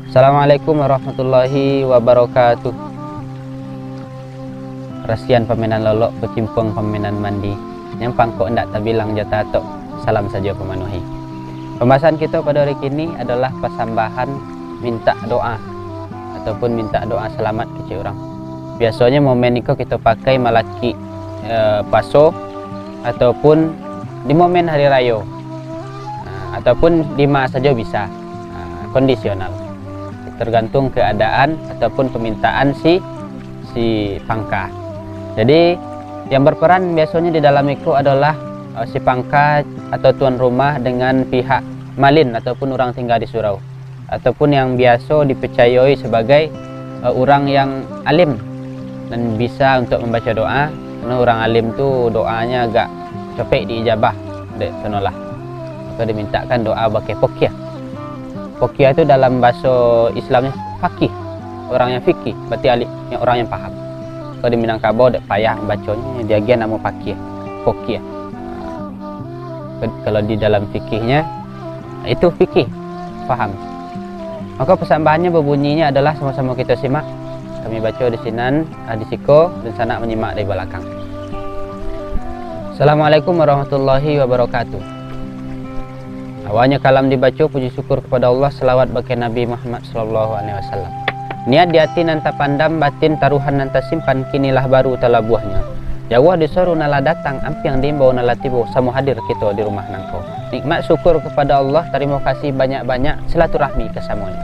Assalamualaikum warahmatullahi wabarakatuh. Rasian peminan lolok kecimpung peminan mandi, yang pangkok ndak tabilang jatah tok, salam saja pemenuhi. Pembahasan kita pada hari ini adalah persambahan minta doa ataupun minta doa selamat kecil orang. Biasanya momen itu kita pakai malaki paso ataupun di momen hari raya, ataupun di masa saja bisa, kondisional, tergantung keadaan ataupun permintaan si pangka. Jadi yang berperan biasanya di dalam itu adalah si pangka atau tuan rumah dengan pihak malin ataupun orang tinggal di surau, ataupun yang biasa dipercayai sebagai orang yang alim dan bisa untuk membaca doa. Karena orang alim tu doanya agak cepet diijabah, dek tenolah. Maka dimintakan doa pakai pokiah. Pokiah itu dalam bahasa Islamnya fakih, orang yang fikih, berarti alim, yang orang yang paham. Kalau di Minangkabau dek payah bacanya, dia gian nama pakiah, pokiah. Kalau di dalam fikihnya itu fikih, paham. Maka persambahannya berbunyinya adalah sama-sama kita simak. Kami baca di sinan, di siko, dan sana menyimak dari belakang. Assalamualaikum warahmatullahi wabarakatuh. Awalnya kalam dibaca puji syukur kepada Allah, selawat bagi Nabi Muhammad SAW. Niat di hati nanta pandam, batin taruhan nanta simpan, kinilah baru telah buahnya. Jawa disuruh nala datang, ampiang diimbau nala tibo, samu hadir kita di rumah nangko. Nikmat syukur kepada Allah, terima kasih banyak-banyak, silaturahmi kesamuanya.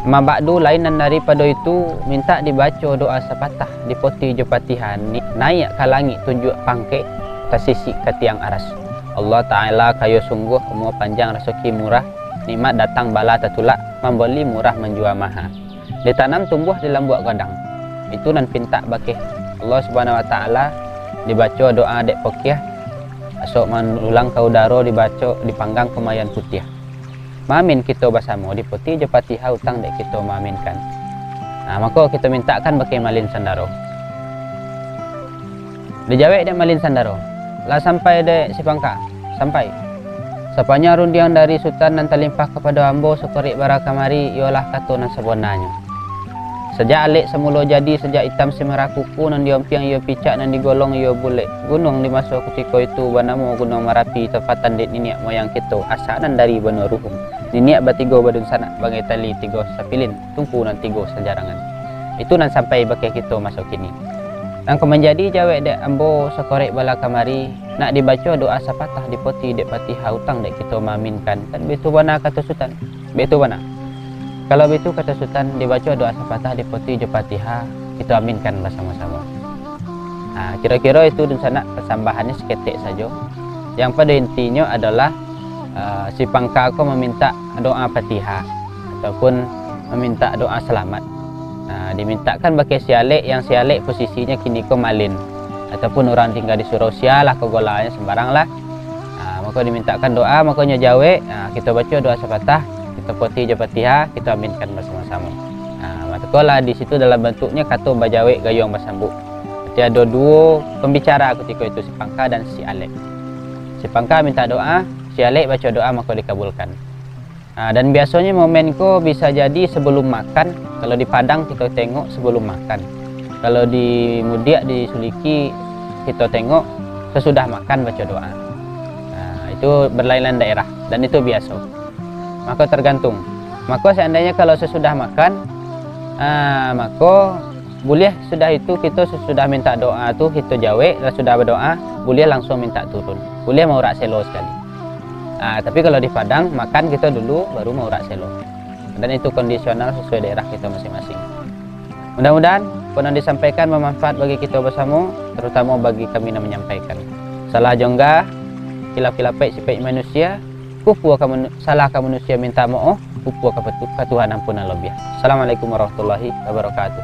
Mabakdu lainan daripada itu, minta dibaca doa sepatah di poti jepatihan, naik ke langit tunjuk pangke, tersisi ke tiang aras. Allah Ta'ala kayu sungguh, umur panjang rezeki murah, nikmat datang bala tertulak, membeli murah menjual mahal. Ditanam tumbuh di lambuak gadang. Itu nan pinta bakih Allah Subhanahu Wa Ta'ala, dibaca doa dek pokiah, asok manulang kau daro dibaca dipanggang kemayan putih. Mamin kita bersama di putih jepatiha utang dek kita maminkan. Nah, maka kita mintakan bakih malin sandaro. Dijawab dek malin sandaro. Lah sampai dek si pangka, sampai. Sapanya rundiang dari sultan nan talimpah kepada ambo sekorik bara kamari ialah kata nan sebenarnya. Sejak alik semula jadi, sejak hitam si merah kuku nan diompiang ia picak nan digolong ia bulik. Gunung di masa ketika itu bernama Gunung Merapi, tempatan dek niniak moyang kita, asal nan dari benua ruhum. Niniak batigo badun sanak bagai tali tiga sapilin, tumpu nan tiga sejarangan. Itu nan sampai bakai kita masuk kini. Nang menjadi jawab dek ambo sekorek bala kamari, nak dibaca doa sapatah di poti dek patiha utang dek kita maminkan. Kan betu bana kata sultan, betu bana. Kalau begitu kata sultan, dibaca doa sepatah di poti jepatiha, kita aminkan bersama-sama. Nah, kira-kira itu dan sana persambahannya seketik saja. Yang pada intinya adalah si pangka aku meminta doa patiha ataupun meminta doa selamat. Nah, dimintakan bagi sialek yang sialek posisinya kini ko malin ataupun orang tinggal di surau sialah kegolanya sembarang lah. Nah, maka dimintakan doa, makanya jawe. Nah, kita baca doa sepatah. Kita poti jepatiha, kita aminkan bersama-sama. Nah, matakola di situ dalam bentuknya kata bajawe gayung bersambut. Jadi ada dua pembicara ketika itu, si pangka dan si alek. Si pangka minta doa, si alek baca doa maka dikabulkan. Nah, dan biasanya momen itu bisa jadi sebelum makan. Kalau di Padang kita tengok sebelum makan. Kalau di Mudiak di Suliki kita tengok sesudah makan baca doa. Nah, itu berlainan daerah dan itu biasa. Maka tergantung. Maka seandainya kalau sesudah makan, maka boleh sudah itu kita sudah minta doa tu kita jawe, sudah berdoa, boleh langsung minta turun. Boleh mau rak selo sekali. Tapi kalau di Padang makan kita dulu baru mau rak selo. Dan itu kondisional sesuai daerah kita masing-masing. Mudah-mudahan apa yang disampaikan bermanfaat bagi kita bersama, terutama bagi kami yang menyampaikan. Salah jongga, hilaf-hilaf sifat manusia. Kupu akan salah ke manusia minta maaf, kupu ke Tuhan ampunan lebih. Assalamualaikum warahmatullahi wabarakatuh.